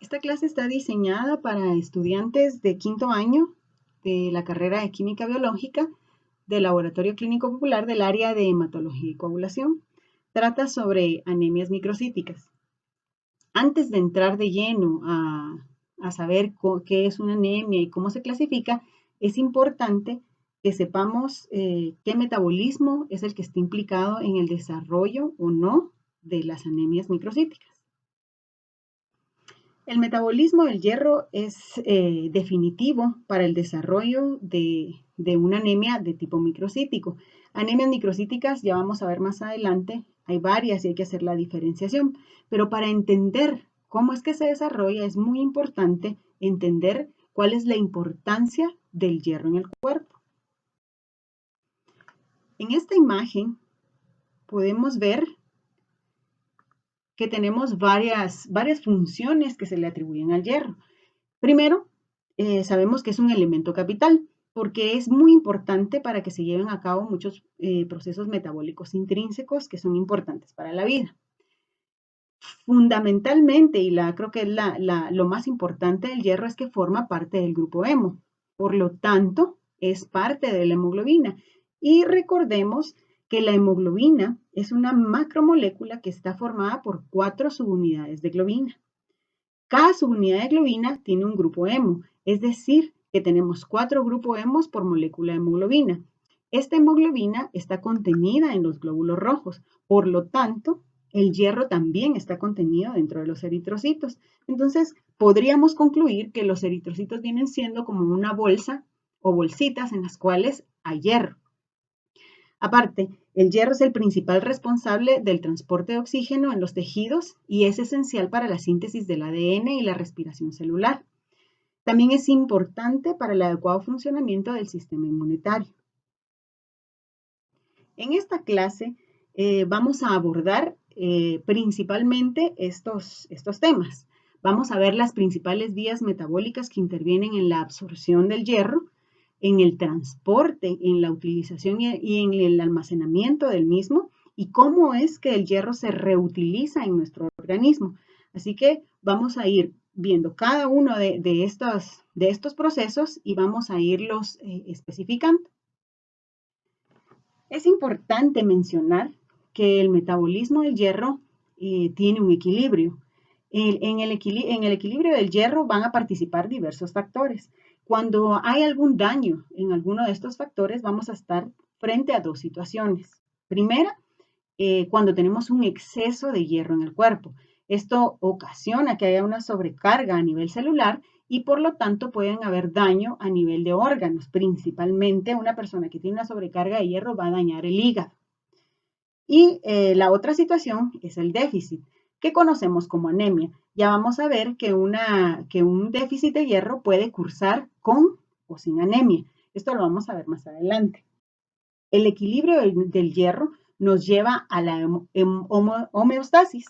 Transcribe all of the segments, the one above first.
Esta clase está diseñada para estudiantes de quinto año de la carrera de Química Biológica del Laboratorio Clínico Popular del área de Hematología y Coagulación. Trata sobre anemias microcíticas. Antes de entrar de lleno a saber qué es una anemia y cómo se clasifica, es importante que sepamos qué metabolismo es el que está implicado en el desarrollo o no de las anemias microcíticas. El metabolismo del hierro es definitivo para el desarrollo de una anemia de tipo microcítico. Anemias microcíticas ya vamos a ver más adelante, hay varias y hay que hacer la diferenciación, pero para entender cómo es que se desarrolla es muy importante entender cuál es la importancia del hierro en el cuerpo. En esta imagen podemos ver que tenemos varias funciones que se le atribuyen al hierro. Primero, sabemos que es un elemento capital porque es muy importante para que se lleven a cabo muchos procesos metabólicos intrínsecos que son importantes para la vida. Fundamentalmente, y creo que es lo más importante del hierro, es que forma parte del grupo hemo. Por lo tanto, es parte de la hemoglobina. Y recordemos que la hemoglobina es una macromolécula que está formada por 4 subunidades de globina. Cada subunidad de globina tiene un grupo hemo, es decir, que tenemos 4 grupos hemos por molécula de hemoglobina. Esta hemoglobina está contenida en los glóbulos rojos, por lo tanto, el hierro también está contenido dentro de los eritrocitos. Entonces, podríamos concluir que los eritrocitos vienen siendo como una bolsa o bolsitas en las cuales hay hierro. Aparte, el hierro es el principal responsable del transporte de oxígeno en los tejidos y es esencial para la síntesis del ADN y la respiración celular. También es importante para el adecuado funcionamiento del sistema inmunitario. En esta clase vamos a abordar principalmente estos temas. Vamos a ver las principales vías metabólicas que intervienen en la absorción del hierro, en el transporte, en la utilización y en el almacenamiento del mismo, y cómo es que el hierro se reutiliza en nuestro organismo. Así que vamos a ir viendo cada uno de estos procesos y vamos a irlos especificando. Es importante mencionar que el metabolismo del hierro tiene un equilibrio. En el equilibrio del hierro van a participar diversos factores. Cuando hay algún daño en alguno de estos factores, vamos a estar frente a dos situaciones. Primera, cuando tenemos un exceso de hierro en el cuerpo. Esto ocasiona que haya una sobrecarga a nivel celular y por lo tanto pueden haber daño a nivel de órganos. Principalmente una persona que tiene una sobrecarga de hierro va a dañar el hígado. Y la otra situación es el déficit, que conocemos como anemia. Ya vamos a ver que un déficit de hierro puede cursar con o sin anemia. Esto lo vamos a ver más adelante. El equilibrio del hierro nos lleva a la homeostasis.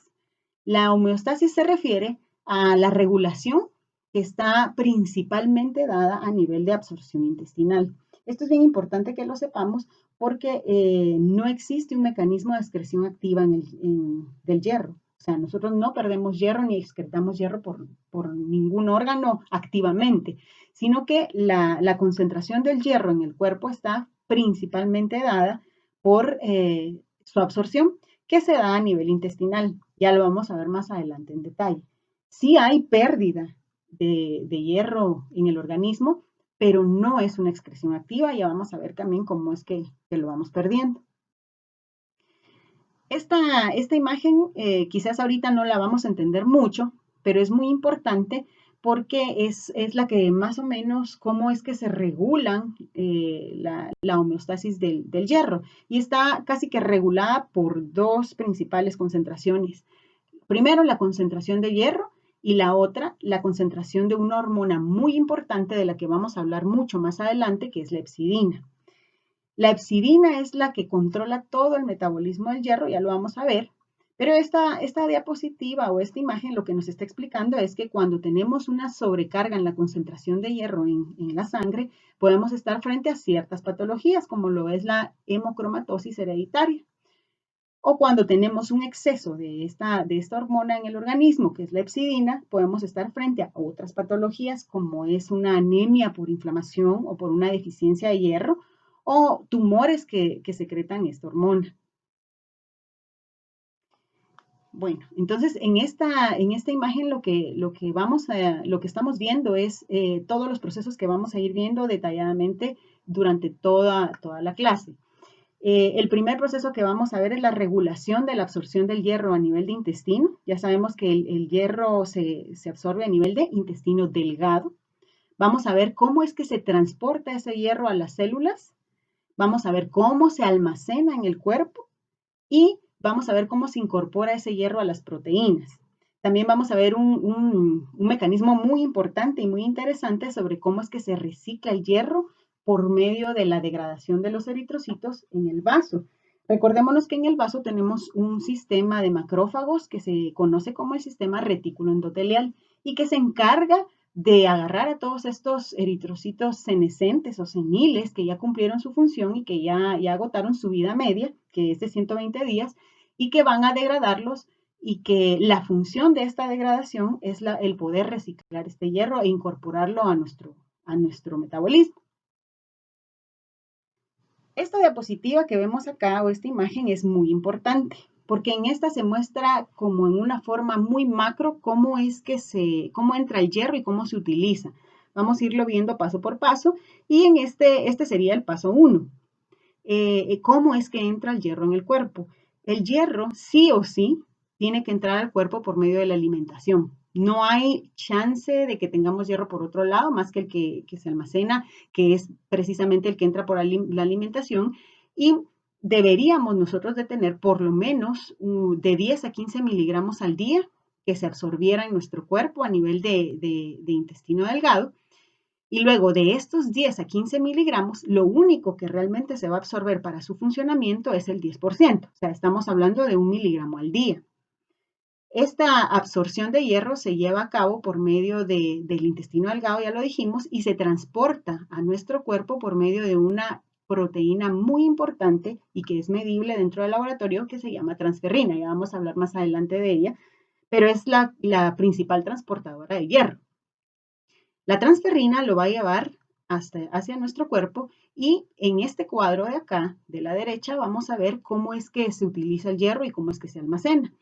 La homeostasis se refiere a la regulación que está principalmente dada a nivel de absorción intestinal. Esto es bien importante que lo sepamos porque no existe un mecanismo de excreción activa del hierro. O sea, nosotros no perdemos hierro ni excretamos hierro por ningún órgano activamente, sino que la concentración del hierro en el cuerpo está principalmente dada por su absorción, que se da a nivel intestinal. Ya lo vamos a ver más adelante en detalle. Sí hay pérdida de hierro en el organismo, pero no es una excreción activa. Ya vamos a ver también cómo es que lo vamos perdiendo. Esta imagen quizás ahorita no la vamos a entender mucho, pero es muy importante porque es la que más o menos cómo es que se regulan la homeostasis del hierro. Y está casi que regulada por dos principales concentraciones. Primero, la concentración de hierro y la otra, la concentración de una hormona muy importante de la que vamos a hablar mucho más adelante, que es la hepcidina. La hepcidina es la que controla todo el metabolismo del hierro, ya lo vamos a ver, pero esta diapositiva o esta imagen lo que nos está explicando es que cuando tenemos una sobrecarga en la concentración de hierro en la sangre, podemos estar frente a ciertas patologías, como lo es la hemocromatosis hereditaria. O cuando tenemos un exceso de esta hormona en el organismo, que es la hepcidina, podemos estar frente a otras patologías como es una anemia por inflamación o por una deficiencia de hierro o tumores que secretan esta hormona. Bueno, entonces en esta imagen lo que estamos viendo es todos los procesos que vamos a ir viendo detalladamente durante toda la clase. El primer proceso que vamos a ver es la regulación de la absorción del hierro a nivel de intestino. Ya sabemos que el hierro se absorbe a nivel de intestino delgado. Vamos a ver cómo es que se transporta ese hierro a las células. Vamos a ver cómo se almacena en el cuerpo y vamos a ver cómo se incorpora ese hierro a las proteínas. También vamos a ver un mecanismo muy importante y muy interesante sobre cómo es que se recicla el hierro por medio de la degradación de los eritrocitos en el vaso. Recordémonos que en el vaso tenemos un sistema de macrófagos que se conoce como el sistema retículo endotelial y que se encarga de agarrar a todos estos eritrocitos senescentes o seniles que ya cumplieron su función y que ya agotaron su vida media, que es de 120 días, y que van a degradarlos y que la función de esta degradación es el poder reciclar este hierro e incorporarlo a nuestro metabolismo. Esta diapositiva que vemos acá o esta imagen es muy importante porque en esta se muestra como en una forma muy macro cómo entra el hierro y cómo se utiliza. Vamos a irlo viendo paso por paso y en este sería el paso 1. ¿Cómo es que entra el hierro en el cuerpo? El hierro sí o sí tiene que entrar al cuerpo por medio de la alimentación. No hay chance de que tengamos hierro por otro lado, más que el que se almacena, que es precisamente el que entra por la alimentación. Y deberíamos nosotros de tener por lo menos de 10 a 15 miligramos al día que se absorbiera en nuestro cuerpo a nivel de intestino delgado. Y luego de estos 10 a 15 miligramos, lo único que realmente se va a absorber para su funcionamiento es el 10%. O sea, estamos hablando de 1 miligramo al día. Esta absorción de hierro se lleva a cabo por medio del intestino delgado, ya lo dijimos, y se transporta a nuestro cuerpo por medio de una proteína muy importante y que es medible dentro del laboratorio que se llama transferrina. Ya vamos a hablar más adelante de ella, pero es la principal transportadora de hierro. La transferrina lo va a llevar hacia nuestro cuerpo y en este cuadro de acá, de la derecha, vamos a ver cómo es que se utiliza el hierro y cómo es que se almacena.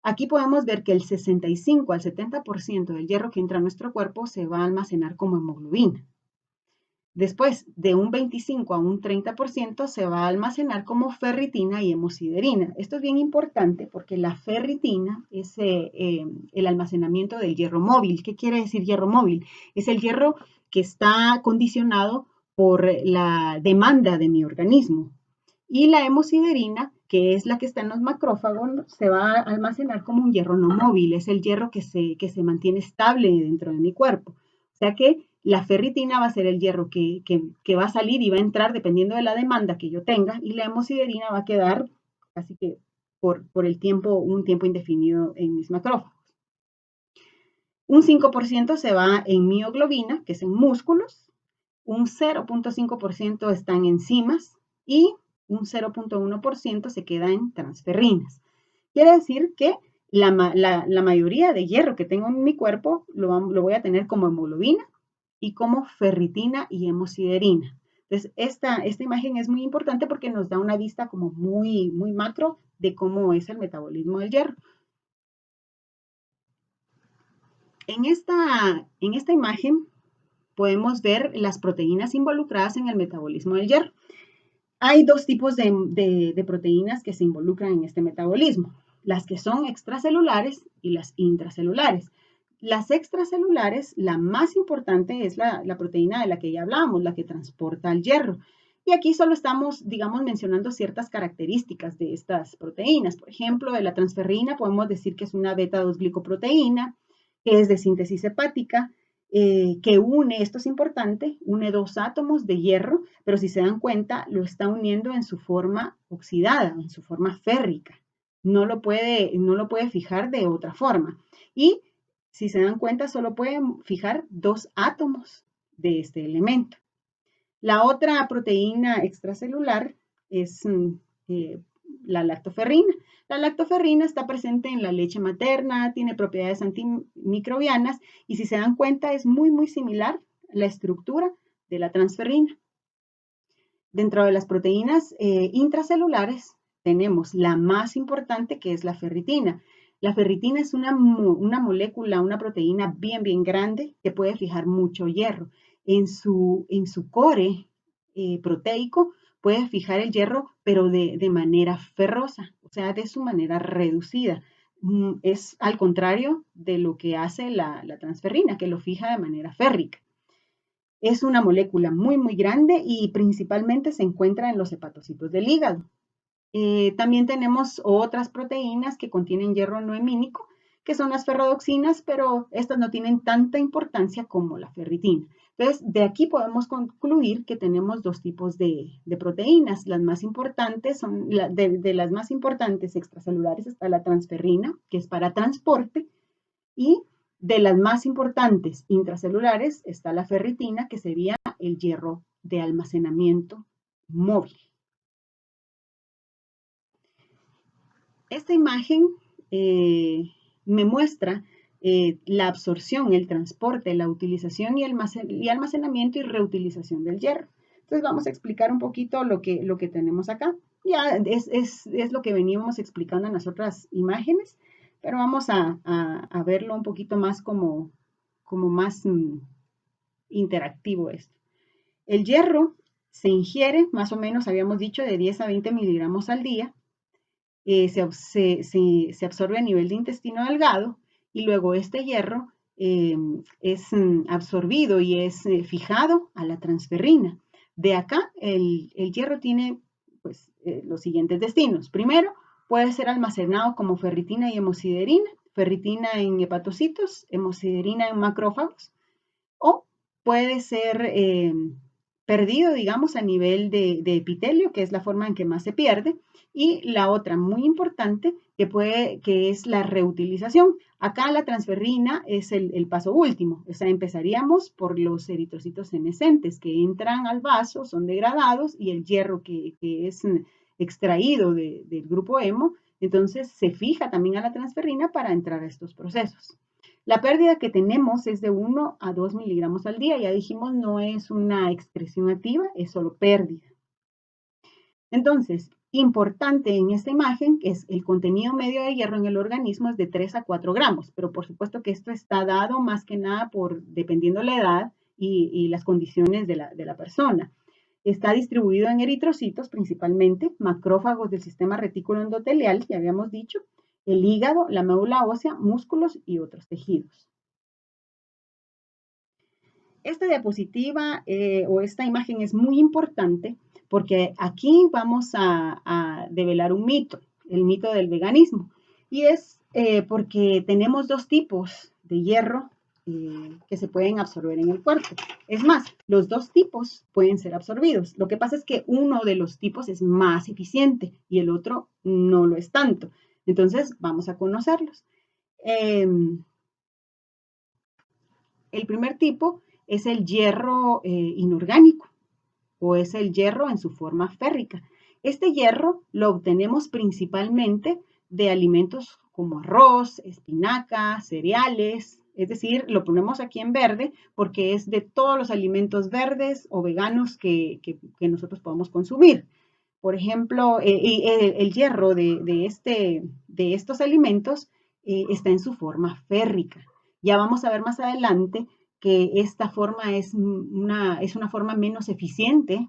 Aquí podemos ver que el 65 al 70% del hierro que entra a nuestro cuerpo se va a almacenar como hemoglobina. Después, de un 25 a un 30% se va a almacenar como ferritina y hemosiderina. Esto es bien importante porque la ferritina es el almacenamiento del hierro móvil. ¿Qué quiere decir hierro móvil? Es el hierro que está condicionado por la demanda de mi organismo. Y la hemosiderina, que es la que está en los macrófagos, se va a almacenar como un hierro no móvil. Es el hierro que se mantiene estable dentro de mi cuerpo. O sea que la ferritina va a ser el hierro que va a salir y va a entrar dependiendo de la demanda que yo tenga y la hemosiderina va a quedar casi que por un tiempo indefinido en mis macrófagos. Un 5% se va en mioglobina, que es en músculos, un 0.5% está en enzimas y un 0.1% se queda en transferrinas. Quiere decir que la mayoría de hierro que tengo en mi cuerpo lo voy a tener como hemoglobina y como ferritina y hemosiderina. Entonces, esta imagen es muy importante porque nos da una vista como muy, muy macro de cómo es el metabolismo del hierro. En esta imagen podemos ver las proteínas involucradas en el metabolismo del hierro. Hay dos tipos de proteínas que se involucran en este metabolismo, las que son extracelulares y las intracelulares. Las extracelulares, la más importante es la proteína de la que ya hablamos, la que transporta el hierro. Y aquí solo estamos, digamos, mencionando ciertas características de estas proteínas. Por ejemplo, de la transferrina podemos decir que es una beta-2-glicoproteína, que es de síntesis hepática, que esto es importante, une dos átomos de hierro, pero si se dan cuenta, lo está uniendo en su forma oxidada, en su forma férrica. No lo puede fijar de otra forma. Y si se dan cuenta, solo pueden fijar dos átomos de este elemento. La otra proteína extracelular es la lactoferrina. La lactoferrina está presente en la leche materna, tiene propiedades antimicrobianas y si se dan cuenta es muy, muy similar la estructura de la transferrina. Dentro de las proteínas intracelulares tenemos la más importante que es la ferritina. La ferritina es una molécula, una proteína bien, bien grande que puede fijar mucho hierro. En su core proteico puede fijar el hierro, pero de manera ferrosa, o sea, de su manera reducida. Es al contrario de lo que hace la transferrina, que lo fija de manera férrica. Es una molécula muy, muy grande y principalmente se encuentra en los hepatocitos del hígado. También tenemos otras proteínas que contienen hierro no hemínico, que son las ferrodoxinas, pero estas no tienen tanta importancia como la ferritina. Entonces, de aquí podemos concluir que tenemos dos tipos de proteínas. Las más importantes son, de las más importantes extracelulares está la transferrina, que es para transporte, y de las más importantes intracelulares está la ferritina, que sería el hierro de almacenamiento móvil. Esta imagen me muestra la absorción, el transporte, la utilización y almacenamiento y reutilización del hierro. Entonces vamos a explicar un poquito lo que tenemos acá. Ya es lo que veníamos explicando en las otras imágenes, pero vamos a verlo un poquito más como más interactivo esto. El hierro se ingiere, más o menos habíamos dicho, de 10 a 20 miligramos al día. Se absorbe a nivel de intestino delgado y luego este hierro es absorbido y es fijado a la transferrina. De acá el hierro tiene pues, los siguientes destinos. Primero, puede ser almacenado como ferritina y hemosiderina, ferritina en hepatocitos, hemosiderina en macrófagos, o puede ser perdido, digamos, a nivel de epitelio, que es la forma en que más se pierde, y la otra muy importante, que es la reutilización. Acá la transferrina es el paso último, o sea, empezaríamos por los eritrocitos senescentes que entran al vaso, son degradados, y el hierro que es extraído del grupo hemo, entonces se fija también a la transferrina para entrar a estos procesos. La pérdida que tenemos es de 1 a 2 miligramos al día. Ya dijimos, no es una excreción activa, es solo pérdida. Entonces, importante en esta imagen es el contenido medio de hierro en el organismo es de 3 a 4 gramos, pero por supuesto que esto está dado más que nada dependiendo la edad y las condiciones de la persona. Está distribuido en eritrocitos principalmente, macrófagos del sistema retículo endotelial, ya habíamos dicho, el hígado, la médula ósea, músculos y otros tejidos. Esta diapositiva o esta imagen es muy importante porque aquí vamos a develar un mito, el mito del veganismo. Y es porque tenemos dos tipos de hierro que se pueden absorber en el cuerpo. Es más, los dos tipos pueden ser absorbidos. Lo que pasa es que uno de los tipos es más eficiente y el otro no lo es tanto. Entonces, vamos a conocerlos. El primer tipo es el hierro inorgánico o es el hierro en su forma férrica. Este hierro lo obtenemos principalmente de alimentos como arroz, espinaca, cereales, es decir, lo ponemos aquí en verde porque es de todos los alimentos verdes o veganos que nosotros podemos consumir. Por ejemplo, el hierro de estos alimentos está en su forma férrica. Ya vamos a ver más adelante que esta forma es una forma menos eficiente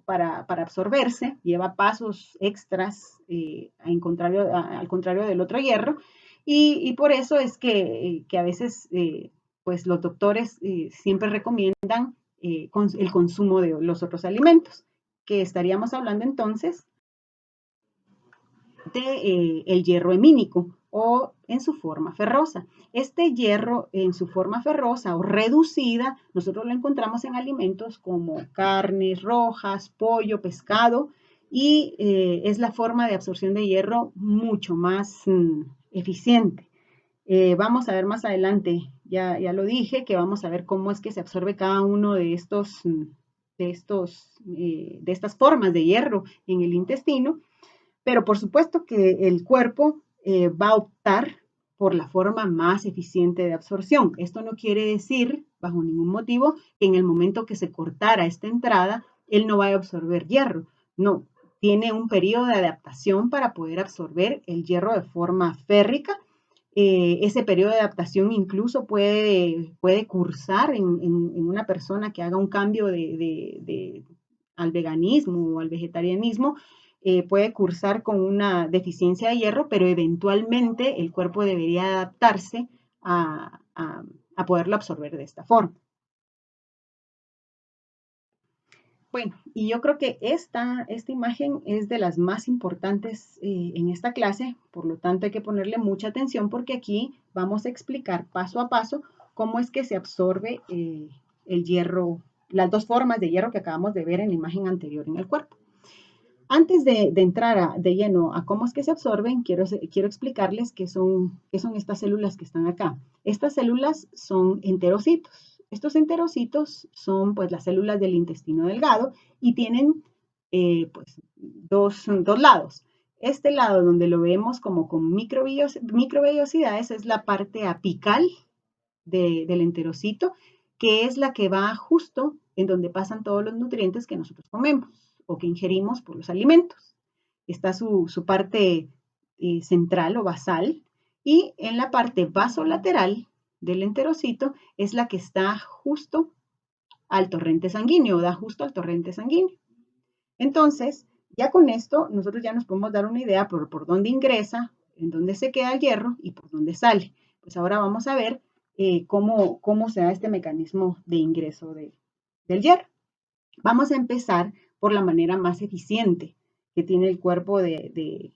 para absorberse, lleva pasos extras al contrario del otro hierro, y por eso es que a veces pues los doctores siempre recomiendan el consumo de los otros alimentos, que estaríamos hablando entonces de el hierro hemínico o en su forma ferrosa. Este hierro en su forma ferrosa o reducida, nosotros lo encontramos en alimentos como carnes rojas, pollo, pescado, y es la forma de absorción de hierro mucho más eficiente. Vamos a ver más adelante, ya lo dije, que vamos a ver cómo es que se absorbe cada uno de estas formas de hierro en el intestino. Pero por supuesto que el cuerpo va a optar por la forma más eficiente de absorción. Esto no quiere decir, bajo ningún motivo, que en el momento que se cortara esta entrada, él no vaya a absorber hierro. No, tiene un periodo de adaptación para poder absorber el hierro de forma férrica. Ese periodo de adaptación incluso puede cursar en una persona que haga un cambio al veganismo o al vegetarianismo, puede cursar con una deficiencia de hierro, pero eventualmente el cuerpo debería adaptarse a poderlo absorber de esta forma. Bueno, y yo creo que esta imagen es de las más importantes en esta clase, por lo tanto hay que ponerle mucha atención porque aquí vamos a explicar paso a paso cómo es que se absorbe el hierro, las dos formas de hierro que acabamos de ver en la imagen anterior en el cuerpo. Antes de entrar de lleno a cómo es que se absorben, quiero explicarles qué son estas células que están acá. Estas células son enterocitos. Estos enterocitos son pues las células del intestino delgado y tienen pues dos lados. Este lado donde lo vemos como con microvellosidades es la parte apical del enterocito, que es la que va justo en donde pasan todos los nutrientes que nosotros comemos o que ingerimos por los alimentos. Está su parte central o basal y en la parte vasolateral del enterocito es la que está justo al torrente sanguíneo, da justo al torrente sanguíneo. Entonces, ya con esto, nosotros ya nos podemos dar una idea por dónde ingresa, en dónde se queda el hierro y por dónde sale. Pues ahora vamos a ver cómo se da este mecanismo de ingreso del hierro. Vamos a empezar por la manera más eficiente que tiene el cuerpo de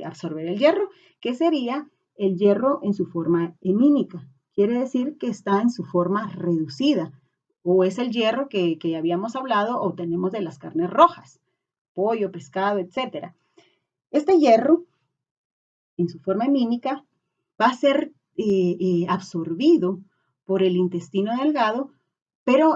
absorber el hierro, que sería el hierro en su forma hemínica. Quiere decir que está en su forma reducida, o es el hierro que habíamos hablado o tenemos de las carnes rojas, pollo, pescado, etc. Este hierro, en su forma hemínica, va a ser absorbido por el intestino delgado, pero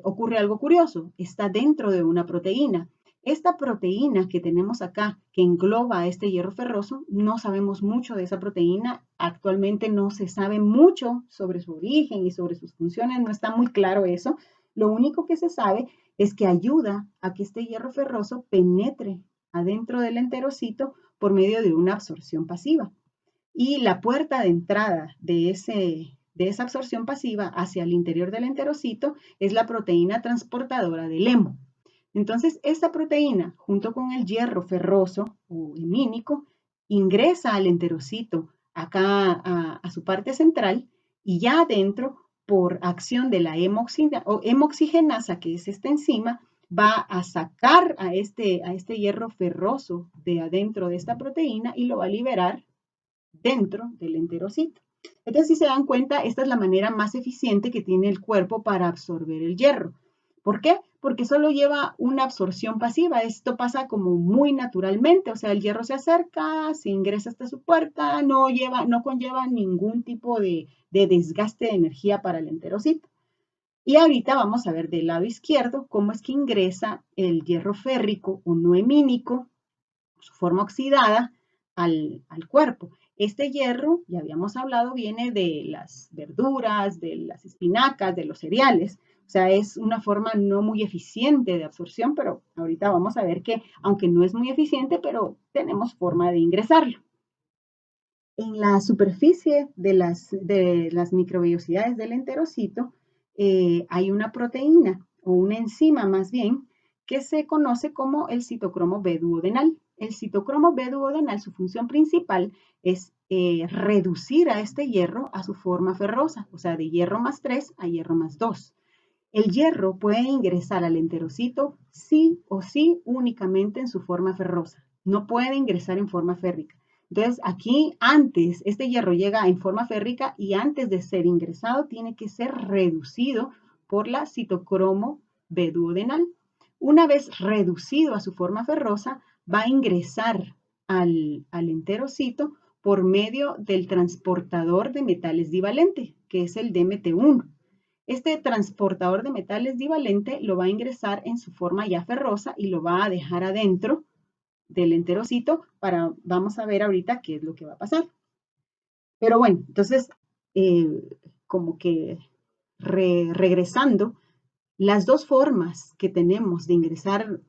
ocurre algo curioso, está dentro de una proteína. Esta proteína que tenemos acá, que engloba este hierro ferroso, no sabemos mucho de esa proteína. Actualmente no se sabe mucho sobre su origen y sobre sus funciones, no está muy claro eso. Lo único que se sabe es que ayuda a que este hierro ferroso penetre adentro del enterocito por medio de una absorción pasiva. Y la puerta de entrada de esa absorción pasiva hacia el interior del enterocito es la proteína transportadora del hemo. Entonces, esta proteína, junto con el hierro ferroso o hemínico, ingresa al enterocito acá a su parte central y ya adentro, por acción de la hemoxigenasa, que es esta enzima, va a sacar a este hierro ferroso de adentro de esta proteína y lo va a liberar dentro del enterocito. Entonces, si se dan cuenta, esta es la manera más eficiente que tiene el cuerpo para absorber el hierro. ¿Por qué? Porque solo lleva una absorción pasiva. Esto pasa como muy naturalmente, o sea, el hierro se acerca, se ingresa hasta su puerta, no conlleva ningún tipo de desgaste de energía para el enterocito. Y ahorita vamos a ver del lado izquierdo cómo es que ingresa el hierro férrico o no hemínico, su forma oxidada, al cuerpo. Este hierro, ya habíamos hablado, viene de las verduras, de las espinacas, de los cereales. O sea, es una forma no muy eficiente de absorción, pero ahorita vamos a ver que, aunque no es muy eficiente, pero tenemos forma de ingresarlo. En la superficie de las microvellosidades del enterocito hay una proteína o una enzima más bien que se conoce como el citocromo B duodenal. El citocromo B duodenal, su función principal es reducir a este hierro a su forma ferrosa, o sea, de hierro más 3 a hierro más 2. El hierro puede ingresar al enterocito sí o sí únicamente en su forma ferrosa. No puede ingresar en forma férrica. Entonces, aquí antes, este hierro llega en forma férrica y antes de ser ingresado tiene que ser reducido por la citocromo B duodenal. Una vez reducido a su forma ferrosa, va a ingresar al enterocito por medio del transportador de metales divalente, que es el DMT1. Este transportador de metales divalente lo va a ingresar en su forma ya ferrosa y lo va a dejar adentro del enterocito vamos a ver ahorita qué es lo que va a pasar. Pero bueno, entonces, como que regresando, las dos formas que tenemos de ingresar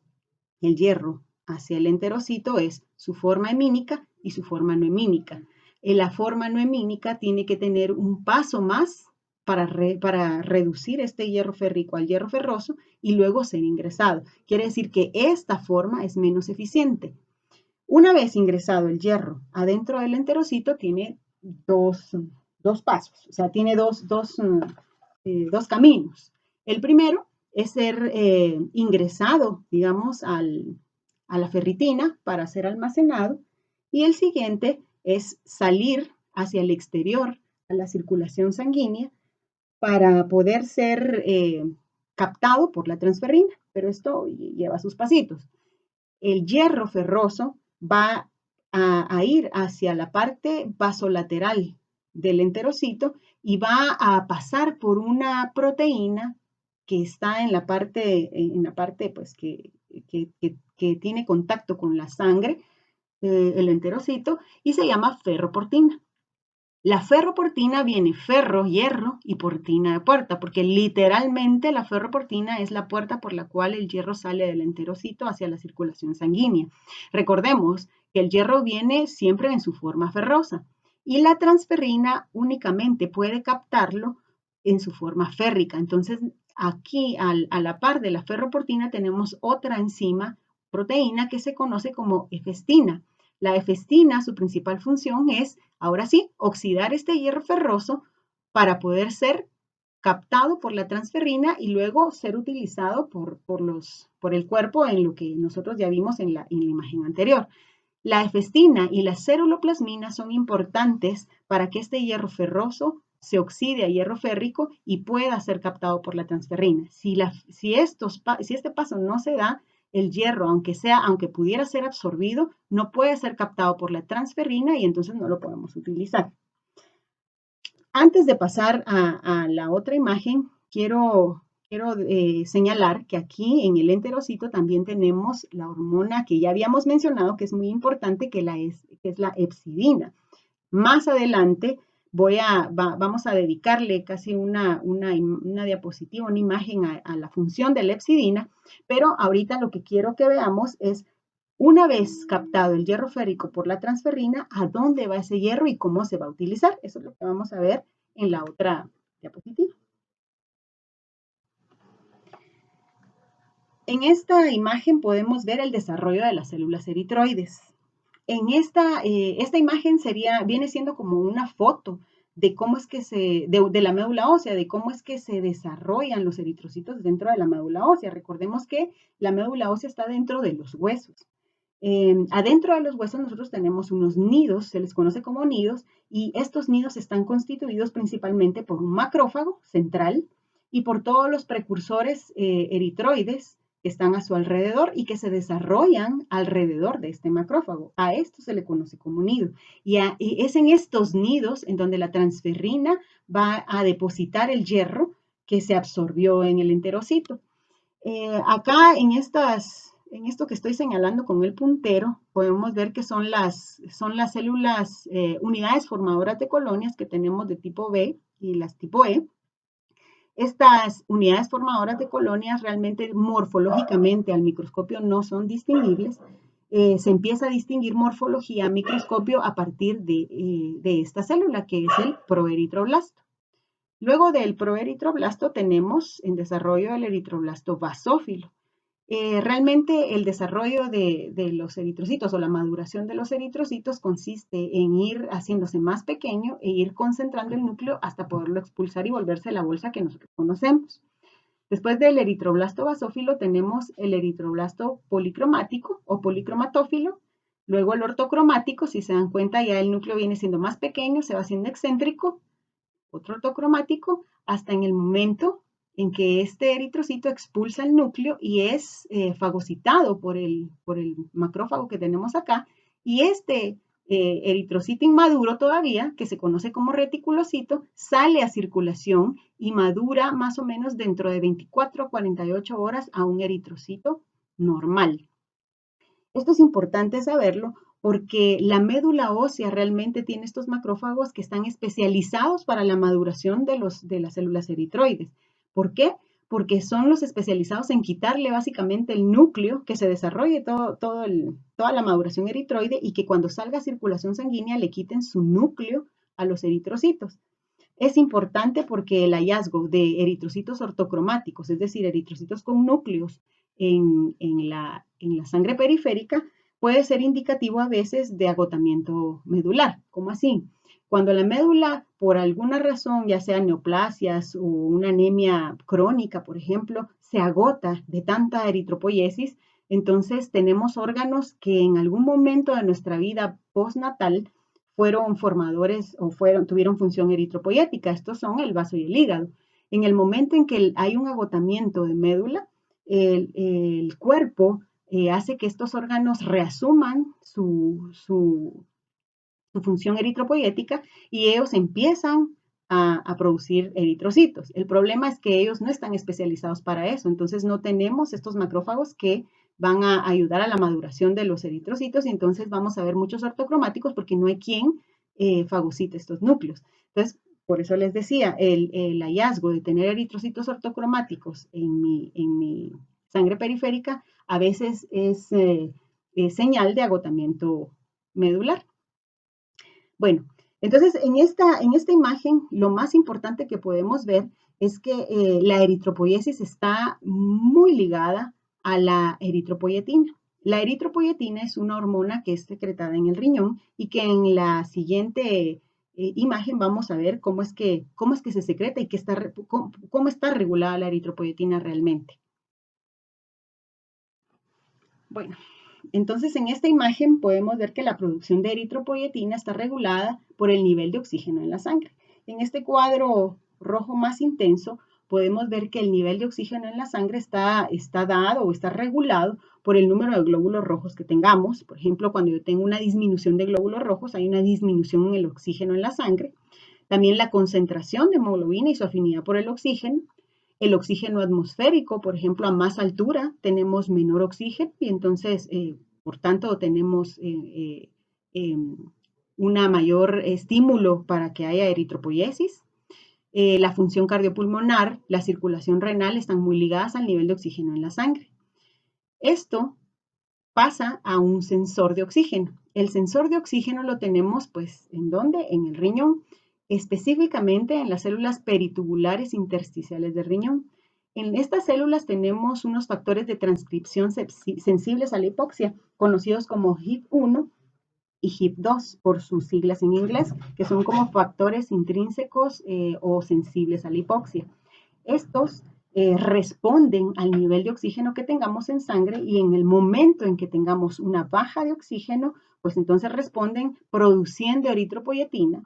el hierro hacia el enterocito es su forma hemínica y su forma no hemínica. La forma no hemínica tiene que tener un paso más para reducir este hierro férrico al hierro ferroso y luego ser ingresado. Quiere decir que esta forma es menos eficiente. Una vez ingresado el hierro adentro del enterocito, tiene dos pasos, o sea, tiene dos caminos. El primero es ser ingresado, digamos, a la ferritina para ser almacenado, y el siguiente es salir hacia el exterior, a la circulación sanguínea, para poder ser captado por la transferrina, pero esto lleva sus pasitos. El hierro ferroso va a ir hacia la parte vasolateral del enterocito y va a pasar por una proteína que está en la parte pues, que tiene contacto con la sangre, el enterocito, y se llama ferroportina. La ferroportina viene ferro, hierro y portina de puerta, porque literalmente la ferroportina es la puerta por la cual el hierro sale del enterocito hacia la circulación sanguínea. Recordemos que el hierro viene siempre en su forma ferrosa y la transferrina únicamente puede captarlo en su forma férrica. Entonces, aquí a la par de la ferroportina tenemos otra enzima, proteína, que se conoce como efestina. La efestina, su principal función es, ahora sí, oxidar este hierro ferroso para poder ser captado por la transferrina y luego ser utilizado por el cuerpo en lo que nosotros ya vimos en la imagen anterior. La efestina y la ceruloplasmina son importantes para que este hierro ferroso se oxide a hierro férrico y pueda ser captado por la transferrina. Si este paso no se da, el hierro, aunque pudiera ser absorbido, no puede ser captado por la transferrina y entonces no lo podemos utilizar. Antes de pasar a la otra imagen, quiero señalar que aquí en el enterocito también tenemos la hormona que ya habíamos mencionado, que es muy importante, que es la hepcidina. Más adelante vamos a dedicarle casi una diapositiva, una imagen a la función de la hepcidina, pero ahorita lo que quiero que veamos es, una vez captado el hierro férrico por la transferrina, ¿a dónde va ese hierro y cómo se va a utilizar? Eso es lo que vamos a ver en la otra diapositiva. En esta imagen podemos ver el desarrollo de las células eritroides. En esta imagen viene siendo como una foto de cómo es que de la médula ósea, de cómo es que se desarrollan los eritrocitos dentro de la médula ósea. Recordemos que la médula ósea está dentro de los huesos. Adentro de los huesos nosotros tenemos unos nidos, se les conoce como nidos, y estos nidos están constituidos principalmente por un macrófago central y por todos los precursores eritroides que están a su alrededor y que se desarrollan alrededor de este macrófago. A esto se le conoce como nido. Y es en estos nidos en donde la transferrina va a depositar el hierro que se absorbió en el enterocito. Acá en esto que estoy señalando con el puntero, podemos ver que son las células, unidades formadoras de colonias que tenemos de tipo B y las tipo E. Estas unidades formadoras de colonias realmente morfológicamente al microscopio no son distinguibles. Se empieza a distinguir morfología a microscopio a partir de esta célula, que es el proeritroblasto. Luego del proeritroblasto tenemos en desarrollo el eritroblasto basófilo. Realmente el desarrollo de los eritrocitos o la maduración de los eritrocitos consiste en ir haciéndose más pequeño e ir concentrando el núcleo hasta poderlo expulsar y volverse la bolsa que nosotros conocemos. Después del eritroblasto basófilo tenemos el eritroblasto policromático o policromatófilo. Luego el ortocromático, si se dan cuenta ya el núcleo viene siendo más pequeño, se va haciendo excéntrico. Otro ortocromático hasta en el momento en que este eritrocito expulsa el núcleo y es fagocitado por el macrófago que tenemos acá, y este eritrocito inmaduro todavía, que se conoce como reticulocito, sale a circulación y madura más o menos dentro de 24 a 48 horas a un eritrocito normal. Esto es importante saberlo porque la médula ósea realmente tiene estos macrófagos que están especializados para la maduración de las células eritroides. ¿Por qué? Porque son los especializados en quitarle básicamente el núcleo, que se desarrolle toda la maduración eritroide y que cuando salga a circulación sanguínea le quiten su núcleo a los eritrocitos. Es importante porque el hallazgo de eritrocitos ortocromáticos, es decir, eritrocitos con núcleos en la sangre periférica, puede ser indicativo a veces de agotamiento medular. ¿Cómo así? Cuando la médula, por alguna razón, ya sea neoplasias o una anemia crónica, por ejemplo, se agota de tanta eritropoiesis, entonces tenemos órganos que en algún momento de nuestra vida postnatal fueron formadores o tuvieron función eritropoyética. Estos son el vaso y el hígado. En el momento en que hay un agotamiento de médula, el cuerpo hace que estos órganos reasuman su función eritropoyética y ellos empiezan a producir eritrocitos. El problema es que ellos no están especializados para eso, entonces no tenemos estos macrófagos que van a ayudar a la maduración de los eritrocitos y entonces vamos a ver muchos ortocromáticos porque no hay quien fagocite estos núcleos. Entonces, por eso les decía, el hallazgo de tener eritrocitos ortocromáticos en mi sangre periférica a veces es señal de agotamiento medular. Bueno, entonces en esta imagen lo más importante que podemos ver es que la eritropoiesis está muy ligada a la eritropoyetina. La eritropoyetina es una hormona que es secretada en el riñón y que en la siguiente imagen vamos a ver cómo es que se secreta y cómo está regulada la eritropoyetina realmente. Bueno, entonces, en esta imagen podemos ver que la producción de eritropoyetina está regulada por el nivel de oxígeno en la sangre. En este cuadro rojo más intenso, podemos ver que el nivel de oxígeno en la sangre está dado o está regulado por el número de glóbulos rojos que tengamos. Por ejemplo, cuando yo tengo una disminución de glóbulos rojos, hay una disminución en el oxígeno en la sangre. También la concentración de hemoglobina y su afinidad por el oxígeno atmosférico, por ejemplo, a más altura tenemos menor oxígeno y entonces, por tanto, tenemos una mayor estímulo para que haya eritropoiesis. La función cardiopulmonar, la circulación renal están muy ligadas al nivel de oxígeno en la sangre. Esto pasa a un sensor de oxígeno. El sensor de oxígeno lo tenemos, pues, ¿en dónde? En el riñón, específicamente en las células peritubulares intersticiales del riñón. En estas células tenemos unos factores de transcripción sensibles a la hipoxia, conocidos como HIF1 y HIF2 por sus siglas en inglés, que son como factores intrínsecos o sensibles a la hipoxia. Estos responden al nivel de oxígeno que tengamos en sangre y en el momento en que tengamos una baja de oxígeno, pues entonces responden produciendo eritropoyetina.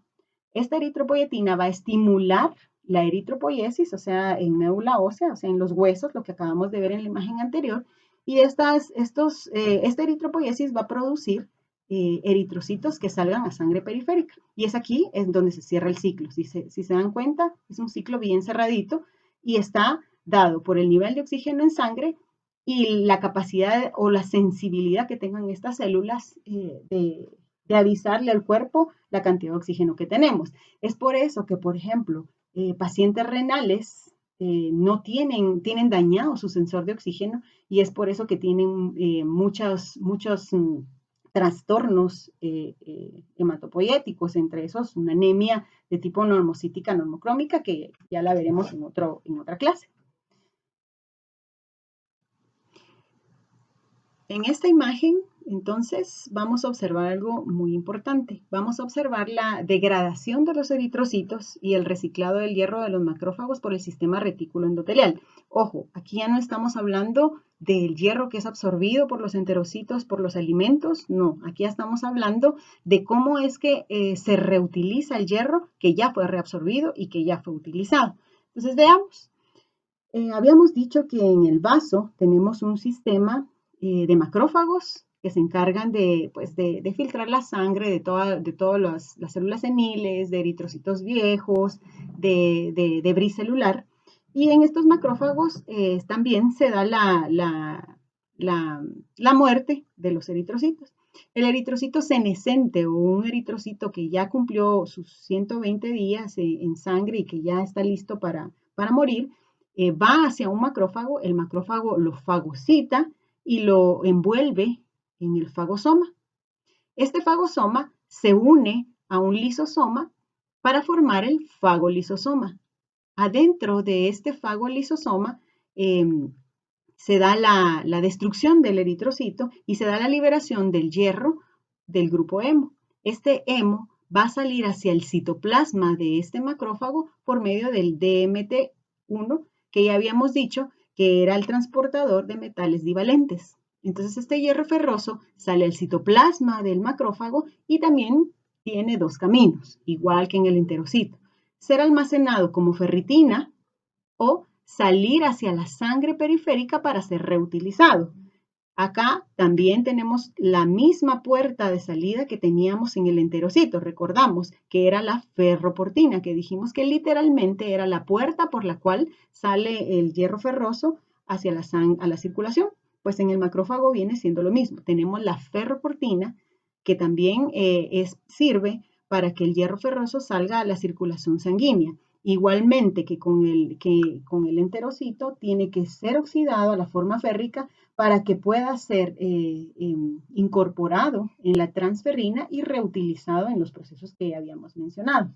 Esta eritropoyetina va a estimular la eritropoiesis, o sea, en médula ósea, o sea, en los huesos, lo que acabamos de ver en la imagen anterior, y esta eritropoiesis va a producir eritrocitos que salgan a sangre periférica. Y es aquí en donde se cierra el ciclo. Si se dan cuenta, es un ciclo bien cerradito y está dado por el nivel de oxígeno en sangre y la capacidad o la sensibilidad que tengan estas células de avisarle al cuerpo la cantidad de oxígeno que tenemos. Es por eso que, por ejemplo, pacientes renales no tienen dañado su sensor de oxígeno y es por eso que tienen muchos trastornos hematopoyéticos, entre esos una anemia de tipo normocítica normocrómica, que ya la veremos en otra clase. En esta imagen, entonces, vamos a observar algo muy importante. Vamos a observar la degradación de los eritrocitos y el reciclado del hierro de los macrófagos por el sistema retículo endotelial. Ojo, aquí ya no estamos hablando del hierro que es absorbido por los enterocitos por los alimentos. No, aquí ya estamos hablando de cómo es que se reutiliza el hierro que ya fue reabsorbido y que ya fue utilizado. Entonces, veamos. Habíamos dicho que en el vaso tenemos un sistema de macrófagos que se encargan pues, de filtrar la sangre de todas las células seniles, de eritrocitos viejos, de bris celular. Y en estos macrófagos también se da la muerte de los eritrocitos. El eritrocito senescente o un eritrocito que ya cumplió sus 120 días en sangre y que ya está listo para morir, va hacia un macrófago, el macrófago lo fagocita y lo envuelve en el fagosoma. Este fagosoma se une a un lisosoma para formar el fagolisosoma. Adentro de este fagolisosoma eh, se da la destrucción del eritrocito y se da la liberación del hierro del grupo hemo. Este hemo va a salir hacia el citoplasma de este macrófago por medio del DMT1, que ya habíamos dicho que era el transportador de metales divalentes. Entonces este hierro ferroso sale al citoplasma del macrófago y también tiene dos caminos, igual que en el enterocito. Ser almacenado como ferritina o salir hacia la sangre periférica para ser reutilizado. Acá también tenemos la misma puerta de salida que teníamos en el enterocito. Recordamos que era la ferroportina, que dijimos que literalmente era la puerta por la cual sale el hierro ferroso hacia la circulación. Pues en el macrófago viene siendo lo mismo. Tenemos la ferroportina, que también sirve para que el hierro ferroso salga a la circulación sanguínea. Igualmente que con el enterocito tiene que ser oxidado a la forma férrica para que pueda ser incorporado en la transferrina y reutilizado en los procesos que ya habíamos mencionado.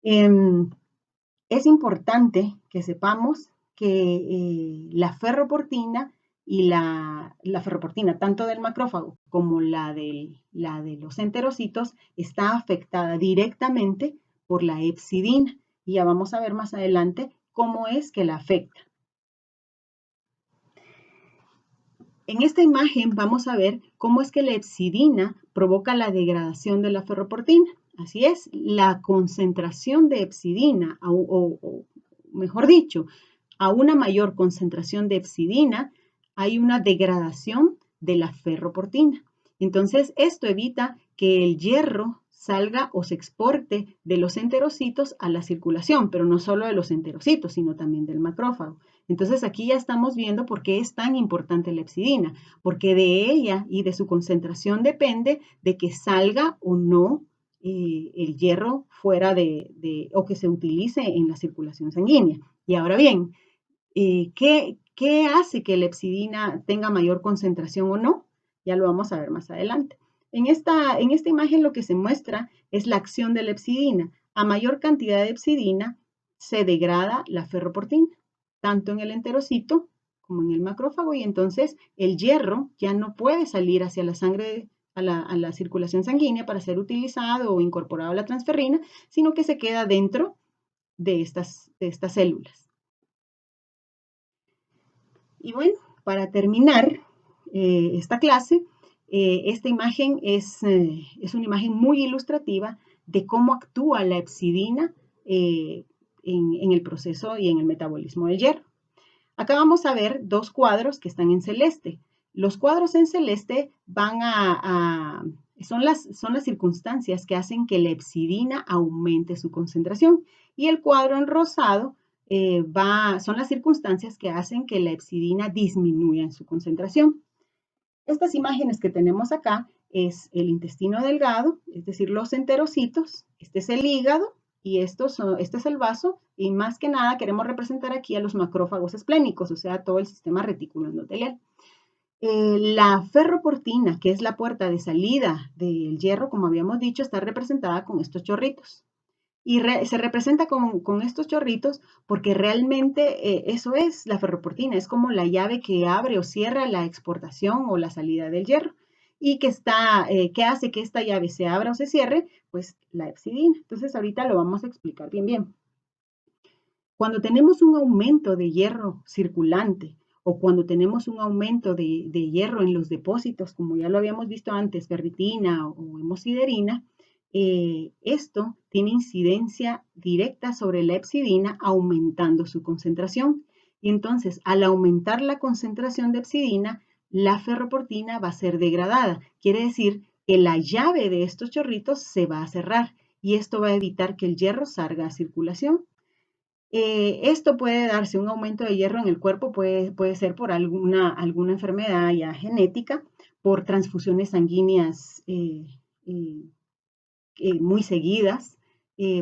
Es importante que sepamos que la ferroportina y la ferroportina, tanto del macrófago como la de los enterocitos, está afectada directamente por la hepcidina. Y ya vamos a ver más adelante cómo es que la afecta. En esta imagen vamos a ver cómo es que la hepcidina provoca la degradación de la ferroportina. Así es, la concentración de hepcidina, o mejor dicho, a una mayor concentración de hepcidina, hay una degradación de la ferroportina. Entonces, esto evita que el hierro salga o se exporte de los enterocitos a la circulación, pero no solo de los enterocitos, sino también del macrófago. Entonces aquí ya estamos viendo por qué es tan importante la hepcidina, porque de ella y de su concentración depende de que salga o no el hierro fuera o que se utilice en la circulación sanguínea. Y ahora bien, ¿qué hace que la hepcidina tenga mayor concentración o no? Ya lo vamos a ver más adelante. En esta imagen lo que se muestra es la acción de la hepcidina. A mayor cantidad de hepcidina se degrada la ferroportina, tanto en el enterocito como en el macrófago, y entonces el hierro ya no puede salir hacia la sangre, a la circulación sanguínea para ser utilizado o incorporado a la transferrina, sino que se queda dentro de estas células. Y bueno, para terminar esta clase, esta imagen es una imagen muy ilustrativa de cómo actúa la hepcidina en el proceso y en el metabolismo del hierro. Acá vamos a ver dos cuadros que están en celeste. Los cuadros en celeste son las circunstancias que hacen que la hepcidina aumente su concentración. Y el cuadro en rosado son las circunstancias que hacen que la hepcidina disminuya en su concentración. Estas imágenes que tenemos acá es el intestino delgado, es decir, los enterocitos, este es el hígado y este es el vaso, y más que nada queremos representar aquí a los macrófagos esplénicos, o sea, todo el sistema reticulo endotelial. La ferroportina, que es la puerta de salida del hierro, como habíamos dicho, está representada con estos chorritos. Y se representa con estos chorritos porque realmente eso es la ferroportina, es como la llave que abre o cierra la exportación o la salida del hierro. Y que hace que esta llave se abra o se cierre, pues la hepcidina. Entonces ahorita lo vamos a explicar bien. Cuando tenemos un aumento de hierro circulante o cuando tenemos un aumento de hierro en los depósitos, como ya lo habíamos visto antes, ferritina o hemosiderina, esto tiene incidencia directa sobre la hepcidina aumentando su concentración. Y entonces, al aumentar la concentración de hepcidina, la ferroportina va a ser degradada. Quiere decir que la llave de estos chorritos se va a cerrar y esto va a evitar que el hierro salga a circulación. Esto puede darse, un aumento de hierro en el cuerpo puede ser por alguna enfermedad ya genética, por transfusiones sanguíneas eh, muy seguidas,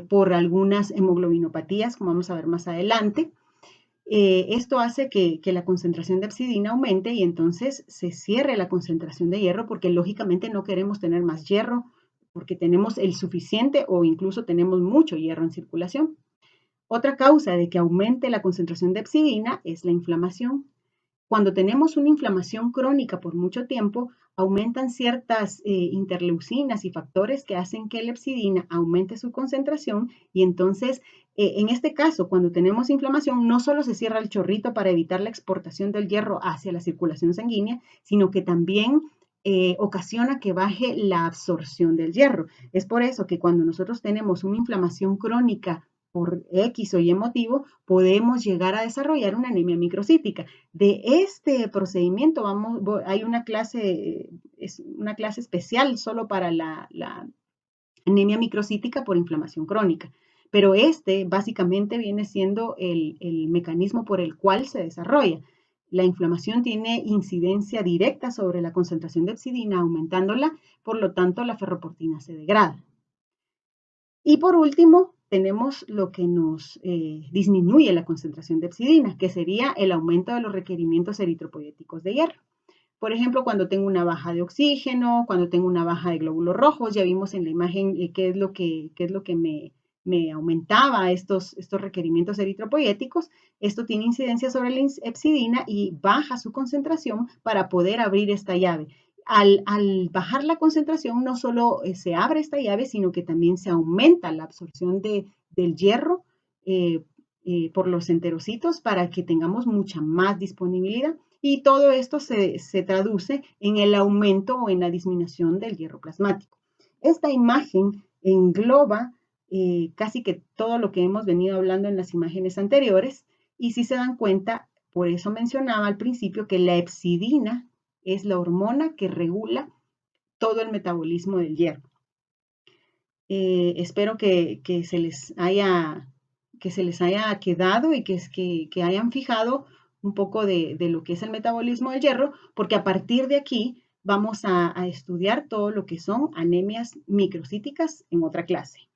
por algunas hemoglobinopatías, como vamos a ver más adelante. Esto hace que la concentración de hepcidina aumente y entonces se cierre la concentración de hierro porque lógicamente no queremos tener más hierro porque tenemos el suficiente o incluso tenemos mucho hierro en circulación. Otra causa de que aumente la concentración de hepcidina es la inflamación. Cuando tenemos una inflamación crónica por mucho tiempo, aumentan ciertas interleucinas y factores que hacen que la hepcidina aumente su concentración y entonces, en este caso, cuando tenemos inflamación, no solo se cierra el chorrito para evitar la exportación del hierro hacia la circulación sanguínea, sino que también ocasiona que baje la absorción del hierro. Es por eso que cuando nosotros tenemos una inflamación crónica por X o Y motivo, podemos llegar a desarrollar una anemia microcítica. De este procedimiento hay es una clase especial solo para la anemia microcítica por inflamación crónica. Pero este básicamente viene siendo el mecanismo por el cual se desarrolla. La inflamación tiene incidencia directa sobre la concentración de hepcidina, aumentándola, por lo tanto la ferroportina se degrada. Y por último, tenemos lo que nos disminuye la concentración de hepcidina, que sería el aumento de los requerimientos eritropoyéticos de hierro. Por ejemplo, cuando tengo una baja de oxígeno, cuando tengo una baja de glóbulos rojos, ya vimos en la imagen qué es lo que me aumentaba estos requerimientos eritropoyéticos. Esto tiene incidencia sobre la hepcidina y baja su concentración para poder abrir esta llave. Al bajar la concentración, no solo se abre esta llave, sino que también se aumenta la absorción del hierro eh, por los enterocitos para que tengamos mucha más disponibilidad. Y todo esto se traduce en el aumento o en la disminución del hierro plasmático. Esta imagen engloba casi que todo lo que hemos venido hablando en las imágenes anteriores. Y si se dan cuenta, por eso mencionaba al principio que la hepcidina es la hormona que regula todo el metabolismo del hierro. Espero que se les haya quedado y que hayan fijado un poco de lo que es el metabolismo del hierro, porque a partir de aquí vamos a estudiar todo lo que son anemias microcíticas en otra clase.